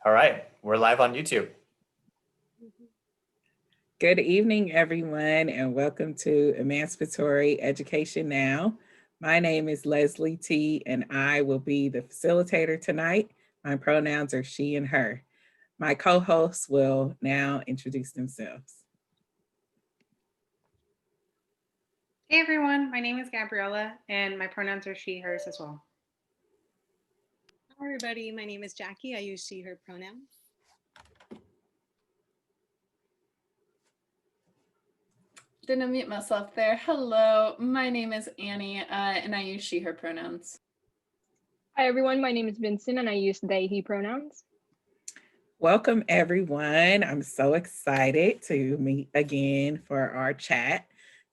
All right, we're live on YouTube. Good evening, everyone, and welcome to Emancipatory Education Now. My name is Leslye T, and I will be the facilitator tonight. My pronouns are she and her. My co-hosts will now introduce themselves. Hey everyone, my name is Gabriella, and my pronouns are she, hers as well. Hi everybody, my name is Jackie. I use she, her pronouns. Didn't mute myself there. Hello, my name is Annie, and I use she, her pronouns. Hi everyone, my name is Vinson, and I use they, he pronouns. Welcome everyone. I'm so excited to meet again for our chat.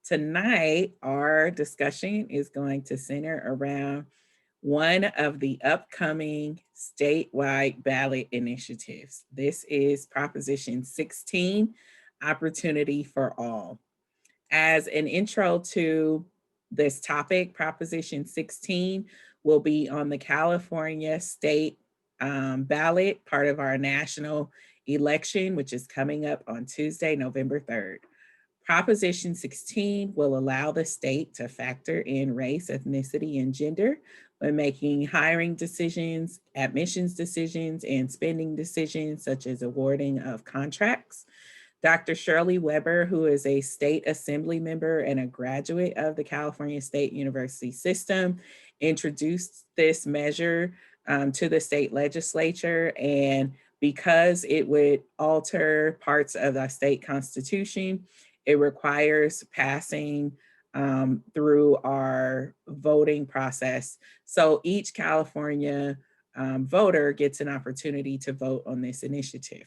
Tonight, our discussion is going to center around one of the upcoming statewide ballot initiatives. This is Proposition 16, Opportunity for All. As an intro to this topic, Proposition 16 will be on the California state ballot, part of our national election, which is coming up on Tuesday, November 3rd. Proposition 16 will allow the state to factor in race, ethnicity, and gender when making hiring decisions, admissions decisions, and spending decisions, such as awarding of contracts. Dr. Shirley Weber, who is a state assembly member and a graduate of the California State University system, introduced this measure to the state legislature. And because it would alter parts of the state constitution, it requires passing through our voting process. So each California voter gets an opportunity to vote on this initiative.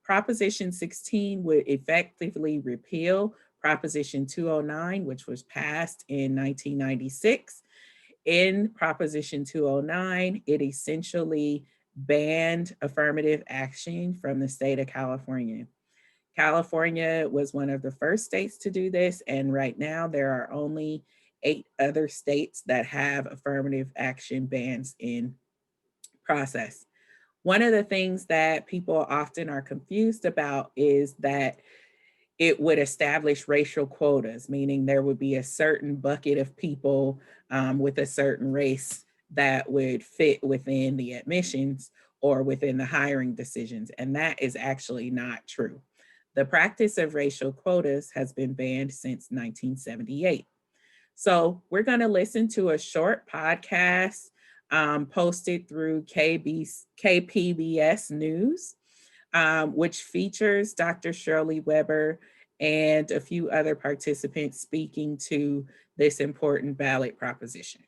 Proposition 16 would effectively repeal Proposition 209, which was passed in 1996. In Proposition 209, it essentially banned affirmative action from the state of California. California was one of the first states to do this, and right now there are only 8 other states that have affirmative action bans in process. One of the things that people often are confused about is that it would establish racial quotas, meaning there would be a certain bucket of people with a certain race that would fit within the admissions or within the hiring decisions. And that is actually not true. The practice of racial quotas has been banned since 1978. So we're going to listen to a short podcast posted through KPBS News, which features Dr. Shirley Weber and a few other participants speaking to this important ballot proposition.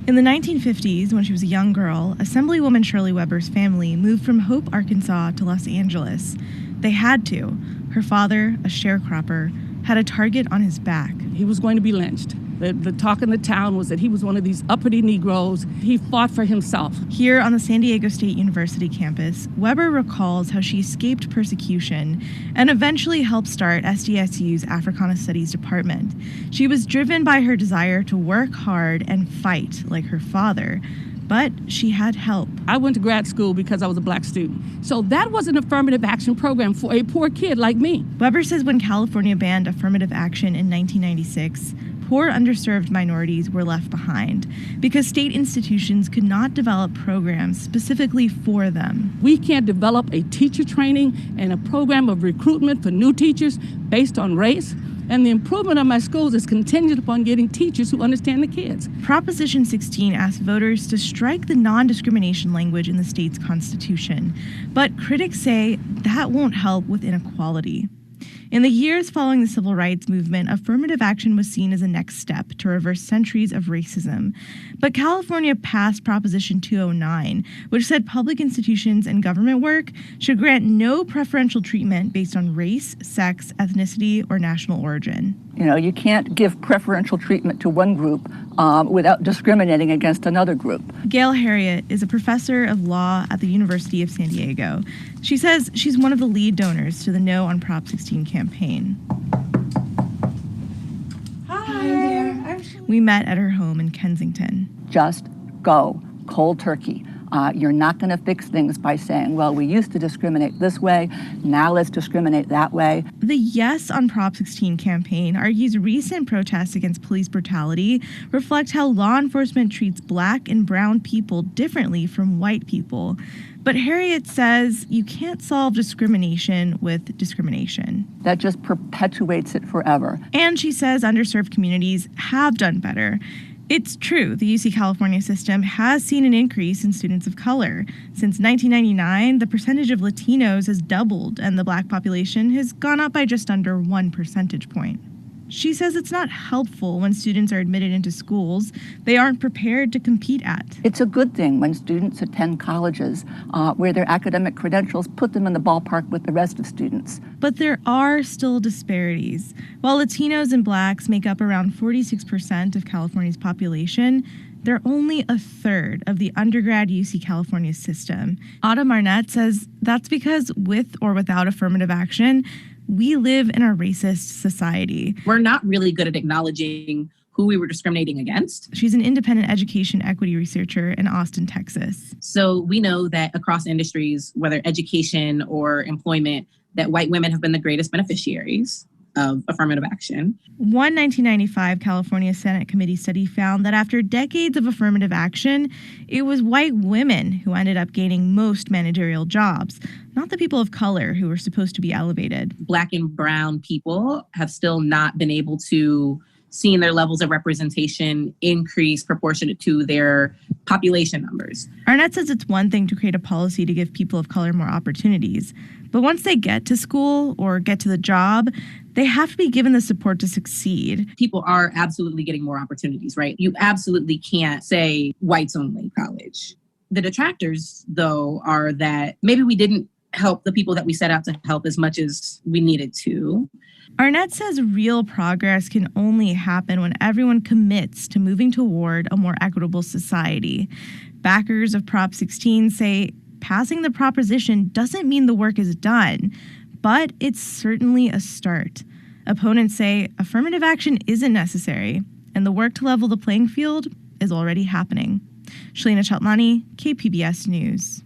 In the 1950s, when she was a young girl, Assemblywoman Shirley Weber's family moved from Hope, Arkansas to Los Angeles. They had to. Her father, a sharecropper, had a target on his back. He was going to be lynched. The talk in the town was that he was one of these uppity Negroes. He fought for himself. Here on the San Diego State University campus, Weber recalls how she escaped persecution and eventually helped start SJSU's Africana Studies department. She was driven by her desire to work hard and fight like her father. But she had help. I went to grad school because I was a black student. So that was an affirmative action program for a poor kid like me. Weber says when California banned affirmative action in 1996, poor underserved minorities were left behind because state institutions could not develop programs specifically for them. We can't develop a teacher training and a program of recruitment for new teachers based on race. And the improvement of my schools is contingent upon getting teachers who understand the kids. Proposition 16 asks voters to strike the non-discrimination language in the state's constitution. But critics say that won't help with inequality. In the years following the civil rights movement, affirmative action was seen as a next step to reverse centuries of racism. But California passed Proposition 209, which said public institutions and government work should grant no preferential treatment based on race, sex, ethnicity, or national origin. You know, you can't give preferential treatment to one group without discriminating against another group. Gail Harriet is a professor of law at the University of San Diego. She says she's one of the lead donors to the No on Prop 16 campaign. Hi there. We met at her home in Kensington. Just go cold turkey. You're not going to fix things by saying, well, we used to discriminate this way, now let's discriminate that way. The Yes on Prop 16 campaign argues recent protests against police brutality reflect how law enforcement treats Black and brown people differently from white people. But Harriet says you can't solve discrimination with discrimination. That just perpetuates it forever. And she says underserved communities have done better. It's true, the UC California system has seen an increase in students of color. Since 1999, the percentage of Latinos has doubled, and the Black population has gone up by just under 1 percentage point. She says it's not helpful when students are admitted into schools they aren't prepared to compete at. It's a good thing when students attend colleges where their academic credentials put them in the ballpark with the rest of students. But there are still disparities. While Latinos and Blacks make up around 46% of California's population, they're only a third of the undergrad UC California system. Autumn Arnett says that's because with or without affirmative action, we live in a racist society. We're not really good at acknowledging who we were discriminating against. She's an independent education equity researcher in Austin, Texas. So we know that across industries, whether education or employment, that white women have been the greatest beneficiaries of affirmative action. One 1995 California Senate committee study found that after decades of affirmative action, it was white women who ended up gaining most managerial jobs, not the people of color who were supposed to be elevated. Black and brown people have still not been able to see their levels of representation increase proportionate to their population numbers. Arnett says it's one thing to create a policy to give people of color more opportunities, but once they get to school or get to the job, they have to be given the support to succeed. People are absolutely getting more opportunities, right? You absolutely can't say whites only college. The detractors, though, are that maybe we didn't help the people that we set out to help as much as we needed to. Arnett says real progress can only happen when everyone commits to moving toward a more equitable society. Backers of Prop 16 say passing the proposition doesn't mean the work is done, but it's certainly a start. Opponents say affirmative action isn't necessary, and the work to level the playing field is already happening. Shalina Chatlani, KPBS News.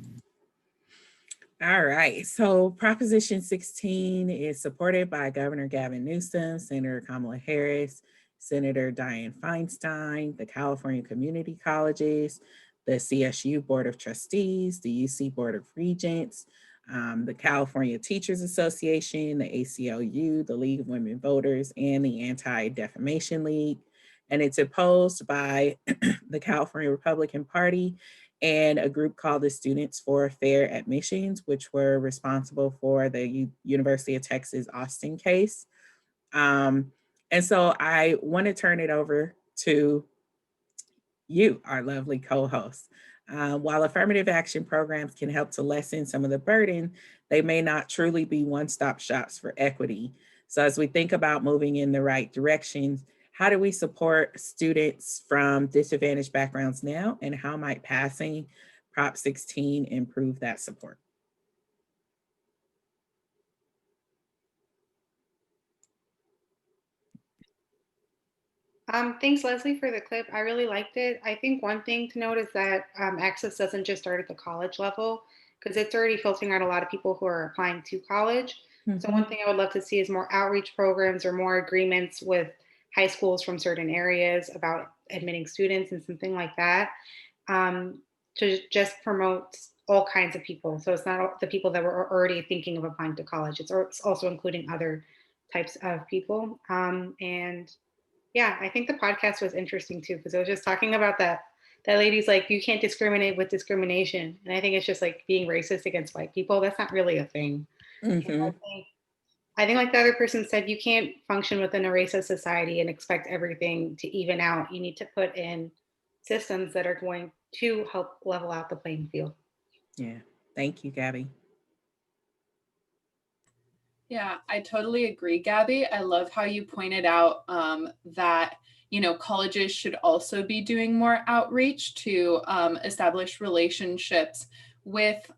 All right, so Proposition 16 is supported by Governor Gavin Newsom, Senator Kamala Harris, Senator Dianne Feinstein, the California Community Colleges, the CSU Board of Trustees, the UC Board of Regents, the California Teachers Association, the ACLU, the League of Women Voters, and the Anti-Defamation League. And it's opposed by the California Republican Party and a group called the Students for Fair Admissions, which were responsible for the University of Texas Austin case. And so I want to turn it over to you, our lovely co-host. While affirmative action programs can help to lessen some of the burden, they may not truly be one-stop shops for equity. So as we think about moving in the right directions, how do we support students from disadvantaged backgrounds now, and how might passing Prop 16 improve that support? Thanks, Leslye, for the clip. I really liked it. I think one thing to note is that access doesn't just start at the college level, because it's already filtering out a lot of people who are applying to college. Mm-hmm. So one thing I would love to see is more outreach programs or more agreements with high schools from certain areas about admitting students and something like that, to just promote all kinds of people. So it's not the people that were already thinking of applying to college. It's also including other types of people. And yeah, I think the podcast was interesting too, because it was just talking about that lady's like, you can't discriminate with discrimination. And I think it's just like being racist against white people. That's not really a thing. Mm-hmm. I think like the other person said, you can't function within a racist society and expect everything to even out. You need to put in systems that are going to help level out the playing field. Yeah, thank you, Gabi. Yeah, I totally agree, Gabi. I love how you pointed out that, colleges should also be doing more outreach to establish relationships with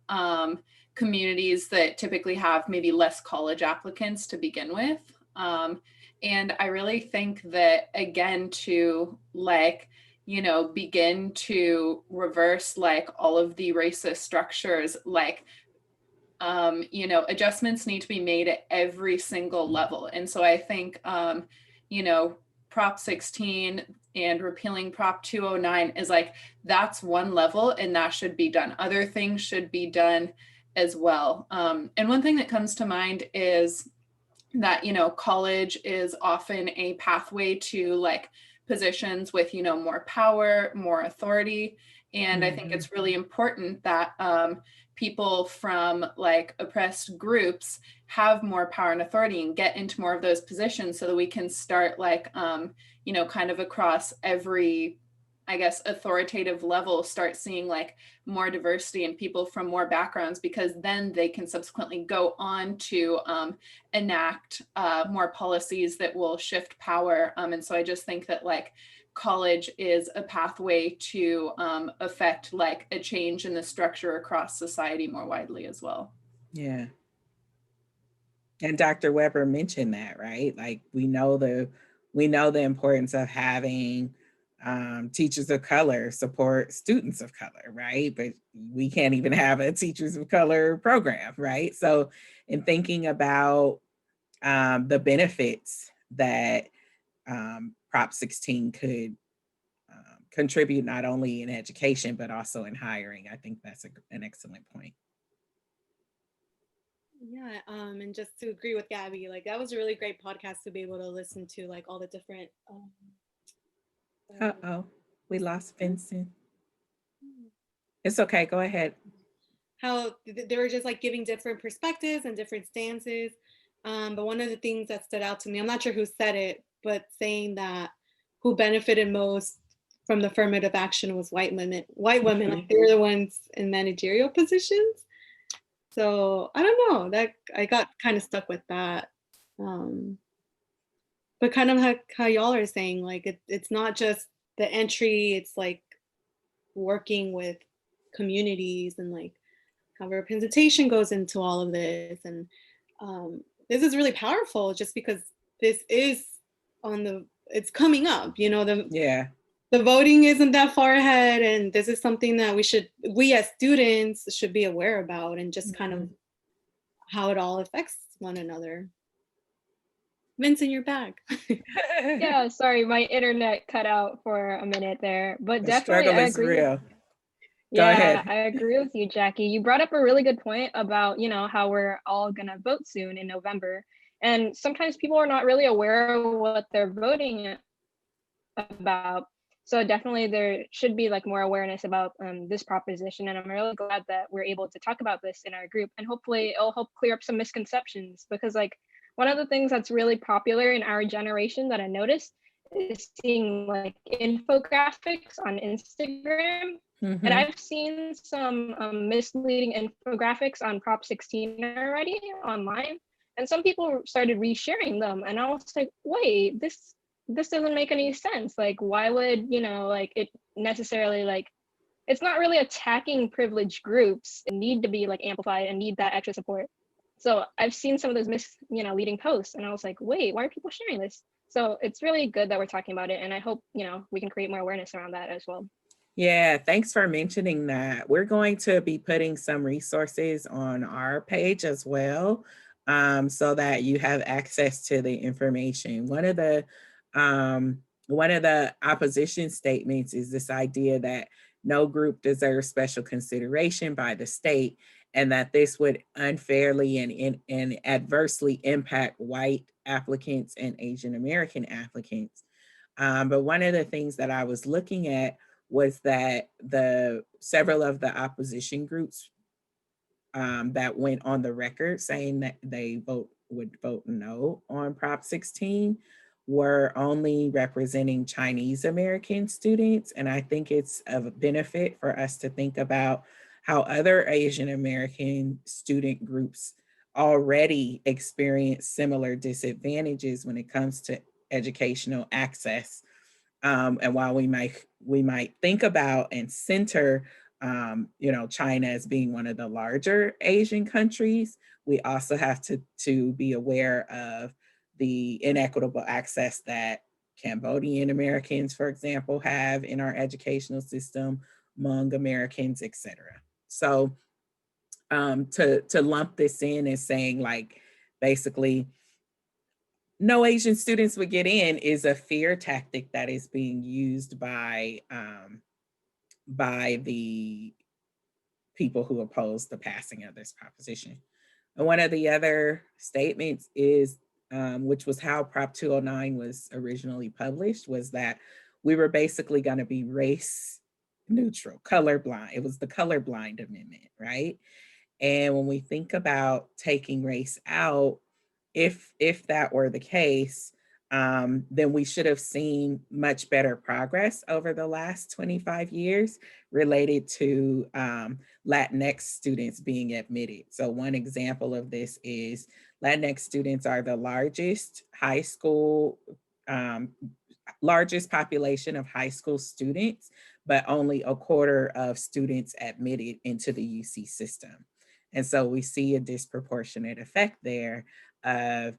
communities that typically have maybe less college applicants to begin with. And I really think that, again, to begin to reverse like all of the racist structures, like, adjustments need to be made at every single level. And so I think, Prop 16 and repealing Prop 209 is like, that's one level and that should be done. Other things should be done as well. And one thing that comes to mind is that, college is often a pathway to like positions with, more power, more authority. And I think it's really important that people from like oppressed groups have more power and authority and get into more of those positions so that we can start like, kind of across every, I guess, authoritative level, start seeing like more diversity and people from more backgrounds, because then they can subsequently go on to enact more policies that will shift power. And so I just think that like college is a pathway to affect like a change in the structure across society more widely as well. Yeah. And Dr. Weber mentioned that, right? Like we know the importance of having teachers of color support students of color, right? But we can't even have a teachers of color program, right? So in thinking about the benefits that Prop 16 could contribute not only in education, but also in hiring, I think that's an excellent point. Yeah, and just to agree with Gabby, like that was a really great podcast to be able to listen to, like all the different. We lost Vinson. It's okay, go ahead. How they were just like giving different perspectives and different stances. But one of the things that stood out to me, I'm not sure who said it, but saying that who benefited most from the affirmative action was white women, like they were the ones in managerial positions. So I don't know, that I got kind of stuck with that. But kind of how y'all are saying, like it's not just the entry, it's like working with communities and like how representation goes into all of this. And this is really powerful just because this is it's coming up, the voting isn't that far ahead, and this is something that we as students should be aware about, and just kind of how it all affects one another. Vinson, you're back. Yeah, sorry, my internet cut out for a minute there, but The definitely struggle I is agree. real. Go Yeah, ahead. I agree with you, Jackie. You brought up a really good point about, how we're all gonna vote soon in November. And sometimes people are not really aware of what they're voting about. So definitely there should be like more awareness about this proposition. And I'm really glad that we're able to talk about this in our group, and hopefully it'll help clear up some misconceptions, because like one of the things that's really popular in our generation that I noticed is seeing like infographics on Instagram. And I've seen some misleading infographics on Prop 16 already online. And some people started resharing them. And I was like, wait, this doesn't make any sense. Like, why would, like it necessarily like, it's not really attacking privileged groups and need to be like amplified and need that extra support. So I've seen some of those leading posts, and I was like, wait, why are people sharing this? So it's really good that we're talking about it. And I hope, we can create more awareness around that as well. Yeah, thanks for mentioning that. We're going to be putting some resources on our page as well, so that you have access to the information. One of the opposition statements is this idea that no group deserves special consideration by the state, and that this would unfairly and adversely impact white applicants and Asian American applicants. But one of the things that I was looking at was that several of the opposition groups that went on the record saying that they would vote no on Prop 16 were only representing Chinese American students. And I think it's of benefit for us to think about how other Asian American student groups already experience similar disadvantages when it comes to educational access. And while we might think about and center, China as being one of the larger Asian countries, we also have to be aware of the inequitable access that Cambodian Americans, for example, have in our educational system, Hmong Americans, etc. So to lump this in as saying like basically no Asian students would get in is a fear tactic that is being used by the people who oppose the passing of this proposition. And one of the other statements is, which was how Prop 209 was originally published, was that we were basically going to be race neutral, colorblind. It was the colorblind amendment, right? And when we think about taking race out, if that were the case, then we should have seen much better progress over the last 25 years related to Latinx students being admitted. So one example of this is Latinx students are the largest high school, largest population of high school students, but only a quarter of students admitted into the UC system. And so we see a disproportionate effect there of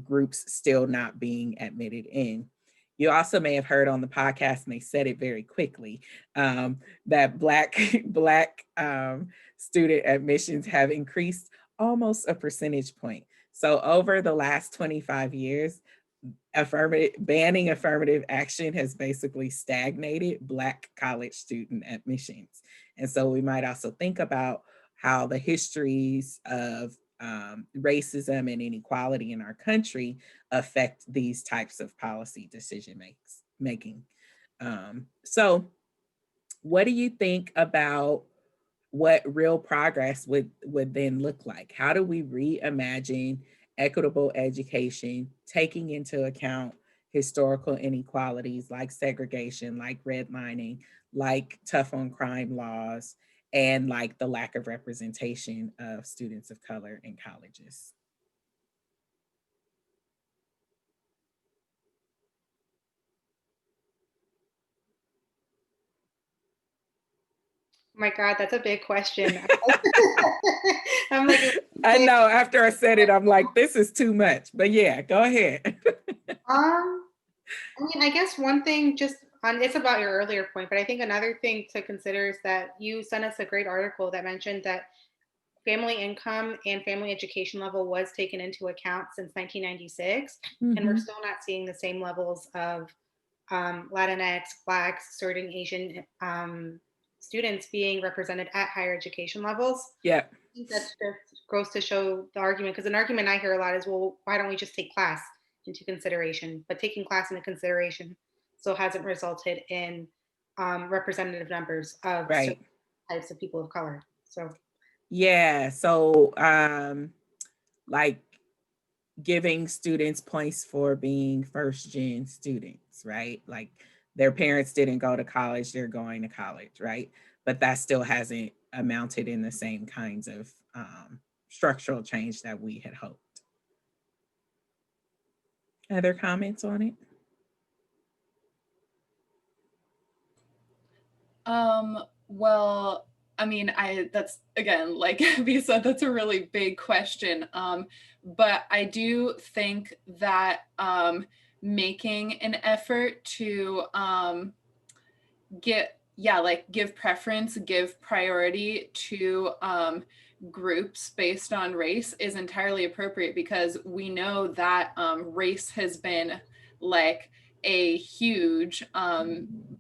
groups still not being admitted in. You also may have heard on the podcast, and they said it very quickly, that Black student admissions have increased almost a percentage point. So over the last 25 years, banning affirmative action has basically stagnated Black college student admissions. And so we might also think about how the histories of racism and inequality in our country affect these types of policy decision making. So what do you think about what real progress would then look like? How do we reimagine equitable education, taking into account historical inequalities like segregation, like redlining, like tough on crime laws, and like the lack of representation of students of color in colleges? My God, that's a big question. I'm like, I know after I said it, I'm like, this is too much, but yeah, go ahead. I mean, I guess one thing just on, it's about your earlier point, but I think another thing to consider is that you sent us a great article that mentioned that family income and family education level was taken into account since 1996, and we're still not seeing the same levels of Latinx, Blacks, certain Asian students being represented at higher education levels. Yeah. I think that just goes to show the argument, because an argument I hear a lot is, well, why don't we just take class into consideration? But taking class into consideration still hasn't resulted in representative numbers of certain types of people of color. So yeah, so like giving students points for being first gen students, right? Like their parents didn't go to college, they're going to college, right? But that still hasn't amounted in the same kinds of structural change that we had hoped. Other comments on it? Well, I mean, that's again, like Gabi said, that's a really big question. But I do think that making an effort to give preference, give priority to groups based on race is entirely appropriate, because we know that race has been like a huge,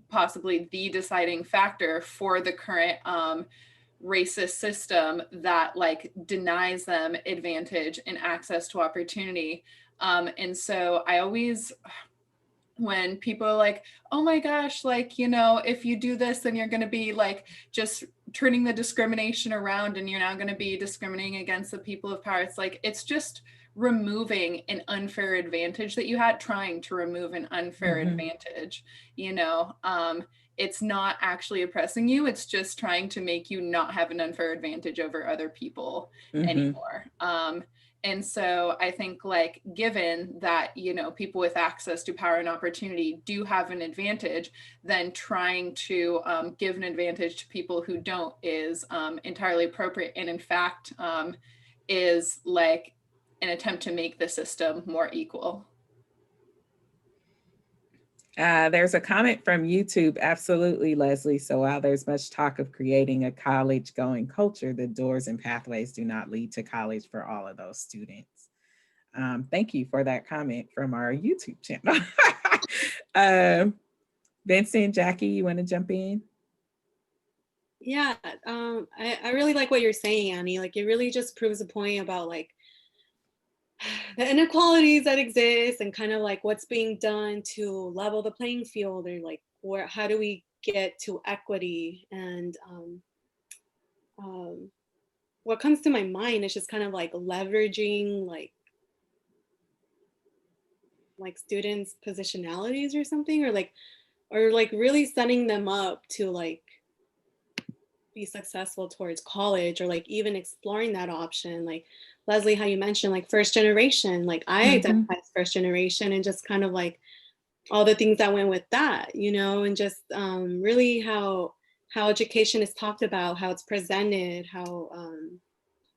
possibly the deciding factor for the current racist system that like denies them advantage and access to opportunity. And so I always, when people are like, oh my gosh, like, you know, if you do this, then you're going to be like just turning the discrimination around and you're now going to be discriminating against the people of power. It's like, it's just removing an unfair advantage that you had, trying to remove an unfair advantage, you know. It's not actually oppressing you. It's just trying to make you not have an unfair advantage over other people anymore. And so I think, like, given that, you know, people with access to power and opportunity do have an advantage, then trying to give an advantage to people who don't is entirely appropriate. And in fact, is like an attempt to make the system more equal. There's a comment from YouTube. Absolutely, Leslye. So while there's much talk of creating a college going culture, the doors and pathways do not lead to college for all of those students. Thank you for that comment from our YouTube channel. Vinson, Jackie, you want to jump in? Yeah, I really like what you're saying, Annie. Like, it really just proves a point about like the inequalities that exist and kind of like what's being done to level the playing field, or like how do we get to equity. And what comes to my mind is just kind of like leveraging like students' positionalities or something, or like really setting them up to like be successful towards college, or like even exploring that option. Like Leslye, how you mentioned like first generation, like I identify as first generation, and just kind of like all the things that went with that, you know, and just really how education is talked about, how it's presented, how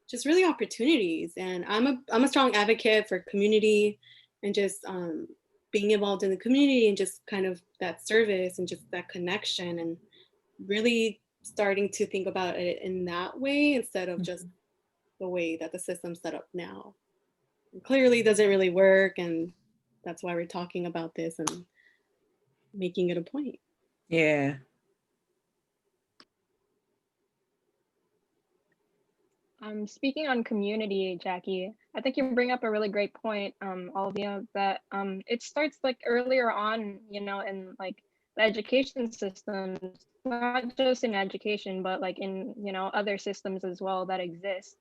just really opportunities. And I'm a strong advocate for community, and just being involved in the community, and just kind of that service and just that connection, and really starting to think about it in that way instead of just the way that the system's set up now. It clearly doesn't really work, and that's why we're talking about this and making it a point. Yeah. Speaking on community, Jackie, I think you bring up a really great point, Alvia, that it starts like earlier on, you know, in like the education systems, not just in education, but like in, you know, other systems as well that exist.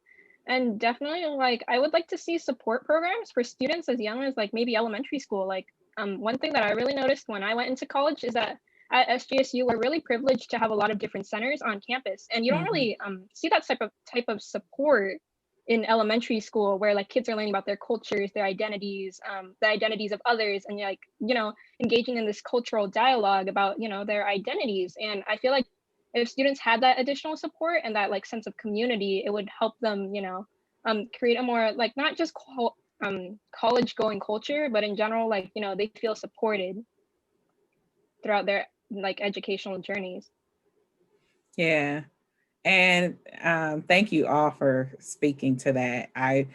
And definitely like I would like to see support programs for students as young as like maybe elementary school. Like one thing that I really noticed when I went into college is that at SJSU, we're really privileged to have a lot of different centers on campus, and you don't really see that type of support in elementary school, where like kids are learning about their cultures, their identities, the identities of others, and like, you know, engaging in this cultural dialogue about, you know, their identities. And I feel like if students had that additional support and that like sense of community, it would help them, you know, create a more like not just college going culture, but in general, like, you know, they feel supported throughout their like educational journeys. Yeah. And thank you all for speaking to that. I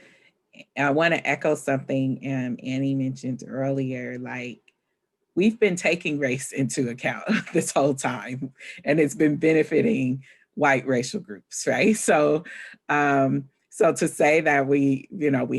want to echo something Annie mentioned earlier. Like, we've been taking race into account this whole time, and it's been benefiting white racial groups, right? So, so to say that we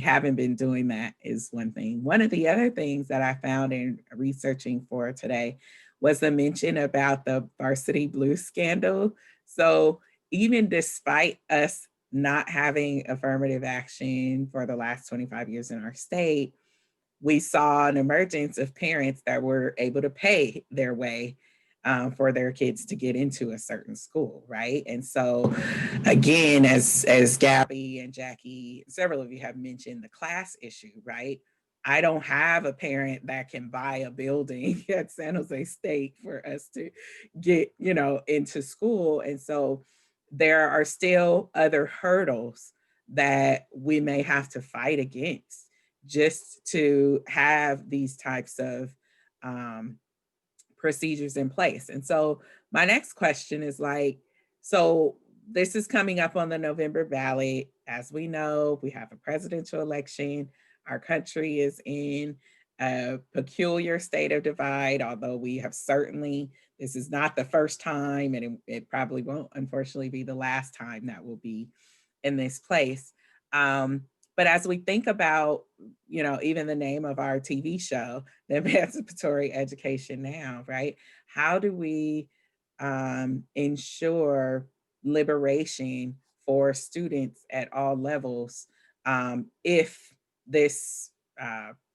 haven't been doing that is one thing. One of the other things that I found in researching for today was the mention about the varsity blues scandal. So even despite us not having affirmative action for the last 25 years in our state, we saw an emergence of parents that were able to pay their way for their kids to get into a certain school, right? And so, again, as Gabi and Jackie, several of you have mentioned the class issue, right? I don't have a parent that can buy a building at San Jose State for us to get, you know, into school. And so there are still other hurdles that we may have to fight against just to have these types of procedures in place. And so my next question is like, so this is coming up on the November ballot. As we know, we have a presidential election. Our country is in a peculiar state of divide, although we have certainly, this is not the first time, and it probably won't, unfortunately, be the last time that we'll be in this place. But as we think about, you know, even the name of our TV show, the Emancipatory Education Now, right? How do we ensure liberation for students at all levels if this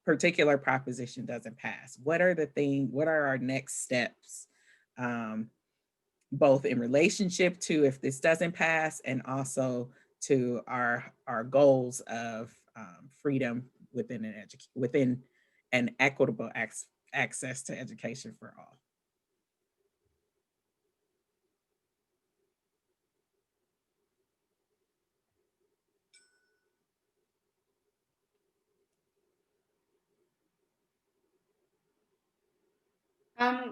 particular proposition doesn't pass? What are our next steps? Both in relationship to if this doesn't pass, and also to our goals of freedom within an equitable access to education for all.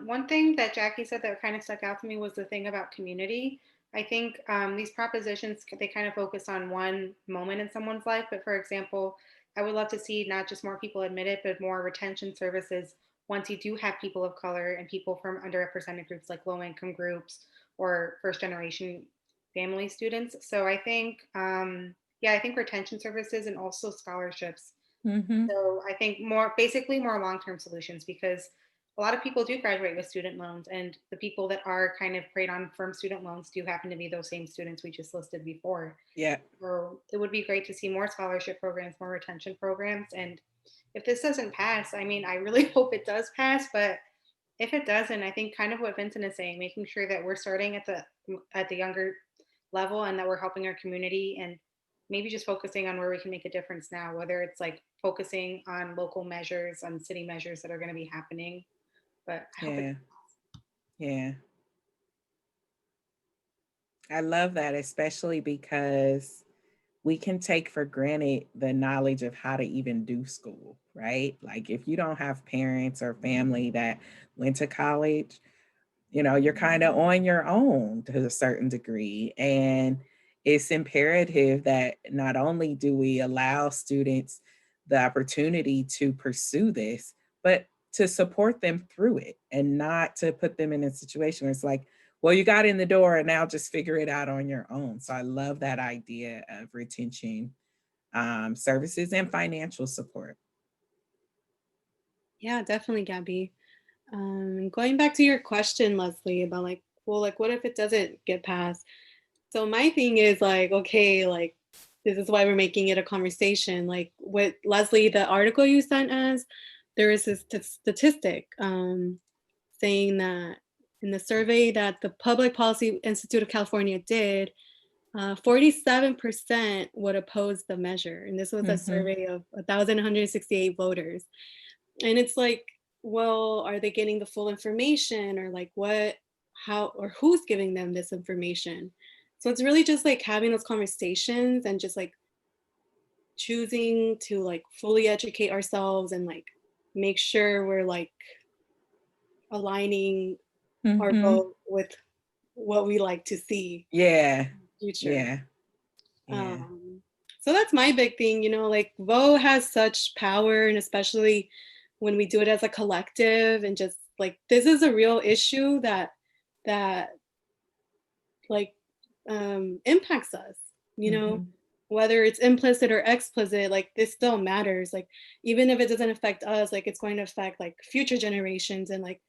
One thing that Jackie said that kind of stuck out to me was the thing about community. I think these propositions, they kind of focus on one moment in someone's life. But for example, I would love to see not just more people admitted, but more retention services once you do have people of color and people from underrepresented groups like low income groups or first generation family students. So I think, yeah, I think retention services and also scholarships. Mm-hmm. So I think basically more long-term solutions, because a lot of people do graduate with student loans, and the people that are kind of preyed on from student loans do happen to be those same students we just listed before. Yeah. So it would be great to see more scholarship programs, more retention programs. And if this doesn't pass, I mean, I really hope it does pass, but if it doesn't, I think kind of what Vincent is saying, making sure that we're starting at the younger level and that we're helping our community, and maybe just focusing on where we can make a difference now, whether it's like focusing on local measures, on city measures that are going to be happening. But I hope Yeah. Yeah. I love that, especially because we can take for granted the knowledge of how to even do school, right? Like if you don't have parents or family that went to college, you know, you're kind of on your own to a certain degree. And it's imperative that not only do we allow students the opportunity to pursue this, but to support them through it and not to put them in a situation where it's like, well, you got in the door and now just figure it out on your own. So I love that idea of retention services and financial support. Yeah, definitely, Gabby. Going back to your question, Leslye, about like, well, like, what if it doesn't get passed? So my thing is like, okay, like, this is why we're making it a conversation. Like with Leslye, the article you sent us, there is this statistic saying that in the survey that the Public Policy Institute of California did, 47% would oppose the measure. And this was a survey of 1,168 voters. And it's like, well, are they getting the full information, or like what, how, or who's giving them this information? So it's really just like having those conversations and just like choosing to like fully educate ourselves and like make sure we're like aligning our vote with what we like to see Yeah. in the future. Yeah. Yeah. So that's my big thing, you know, like vote has such power, and especially when we do it as a collective, and just like this is a real issue that like impacts us, you know, whether it's implicit or explicit, like this still matters. Like even if it doesn't affect us, like it's going to affect like future generations and like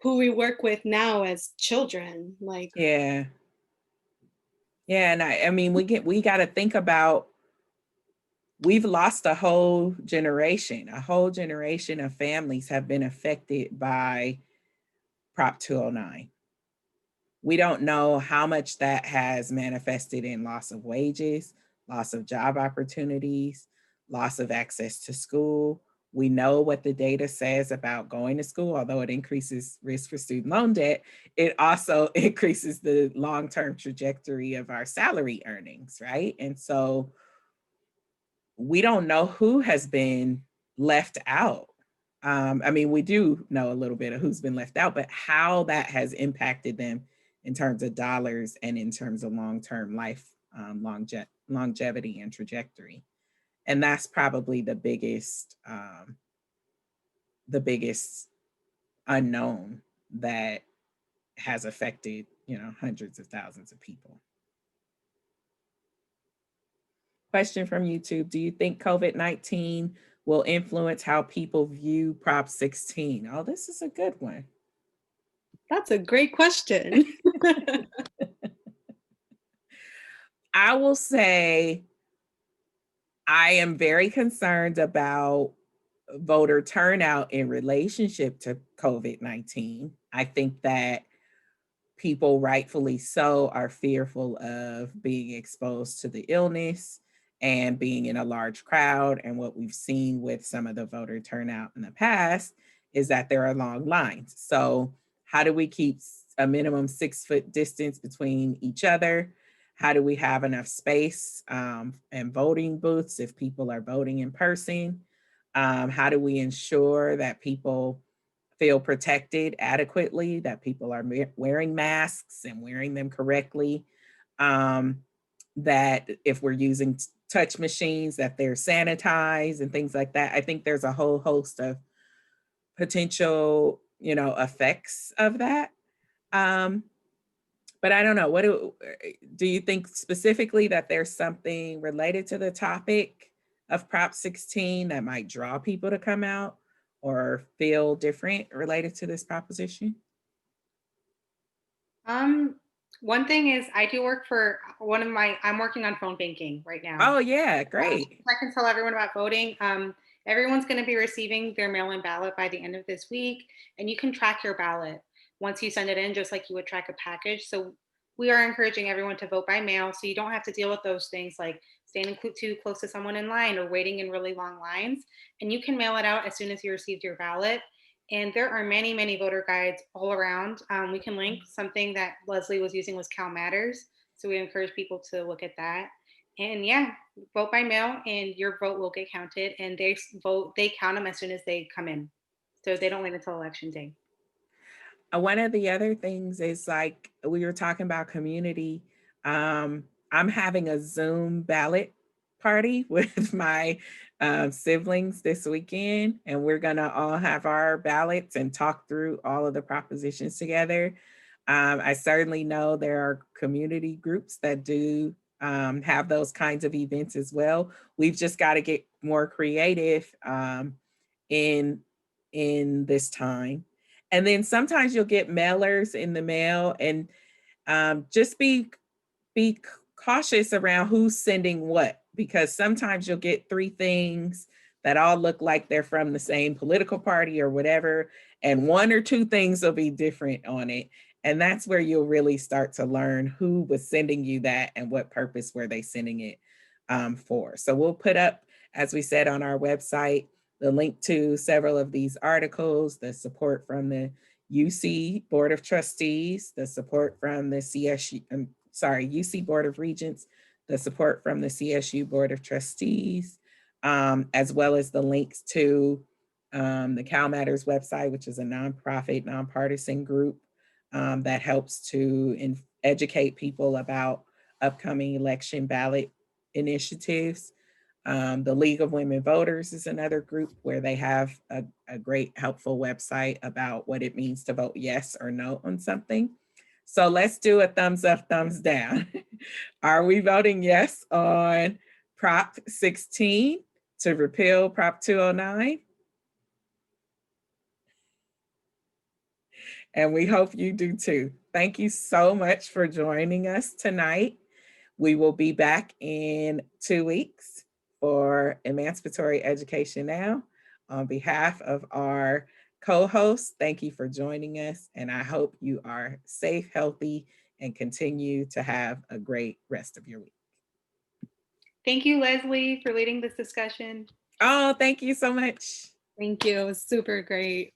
who we work with now as children. Like Yeah. Yeah. And I mean, we got to think about, we've lost a whole generation of families have been affected by Prop 209. We don't know how much that has manifested in loss of wages, loss of job opportunities, loss of access to school. We know what the data says about going to school. Although it increases risk for student loan debt, it also increases the long-term trajectory of our salary earnings, right? And so we don't know who has been left out. I mean, we do know a little bit of who's been left out, but how that has impacted them in terms of dollars and in terms of long-term life longevity and trajectory. And that's probably the biggest unknown that has affected, you know, hundreds of thousands of people. Question from YouTube. Do you think COVID-19 will influence how people view Prop 16? Oh, this is a good one. That's a great question. I will say I am very concerned about voter turnout in relationship to COVID-19. I think that people, rightfully so, are fearful of being exposed to the illness and being in a large crowd. And what we've seen with some of the voter turnout in the past is that there are long lines. So how do we keep a minimum 6-foot distance between each other? How do we have enough space and voting booths if people are voting in person? How do we ensure that people feel protected adequately, that people are wearing masks and wearing them correctly, that if we're using touch machines, that they're sanitized and things like that. I think there's a whole host of potential, effects of that. But I don't know, what do you think specifically that there's something related to the topic of Prop 16 that might draw people to come out or feel different related to this proposition? One thing is I do work for I'm working on phone banking right now. Oh yeah, great. I can tell everyone about voting. Everyone's going to be receiving their mail-in ballot by the end of this week, and you can track your ballot once you send it in, just like you would track a package. So we are encouraging everyone to vote by mail, so you don't have to deal with those things like standing too close to someone in line or waiting in really long lines. And you can mail it out as soon as you received your ballot. And there are many, many voter guides all around. We can link something that Leslye was using was Cal Matters. So we encourage people to look at that. And yeah, vote by mail and your vote will get counted, and they count them as soon as they come in. So they don't wait until election day. One of the other things is, like we were talking about community. I'm having a Zoom ballot party with my siblings this weekend, and we're gonna all have our ballots and talk through all of the propositions together. I certainly know there are community groups that do have those kinds of events as well. We've just got to get more creative in this time. And then sometimes you'll get mailers in the mail, and just be cautious around who's sending what, because sometimes you'll get 3 things that all look like they're from the same political party or whatever, and 1 or 2 things will be different on it. And that's where you'll really start to learn who was sending you that and what purpose were they sending it for. So we'll put up, as we said, on our website, the link to several of these articles, the support from the UC Board of Trustees, the support from the UC Board of Regents, the support from the CSU Board of Trustees, as well as the links to the Cal Matters website, which is a nonprofit, nonpartisan group that helps to educate people about upcoming election ballot initiatives. The League of Women Voters is another group where they have a great helpful website about what it means to vote yes or no on something. So let's do a thumbs up, thumbs down. Are we voting yes on Prop 16 to repeal Prop 209? And we hope you do too. Thank you so much for joining us tonight. We will be back in 2 weeks for Emancipatory Education Now. On behalf of our co-hosts, thank you for joining us, and I hope you are safe, healthy, and continue to have a great rest of your week. Thank you, Leslye, for leading this discussion. Oh, thank you so much. Thank you. It was super great.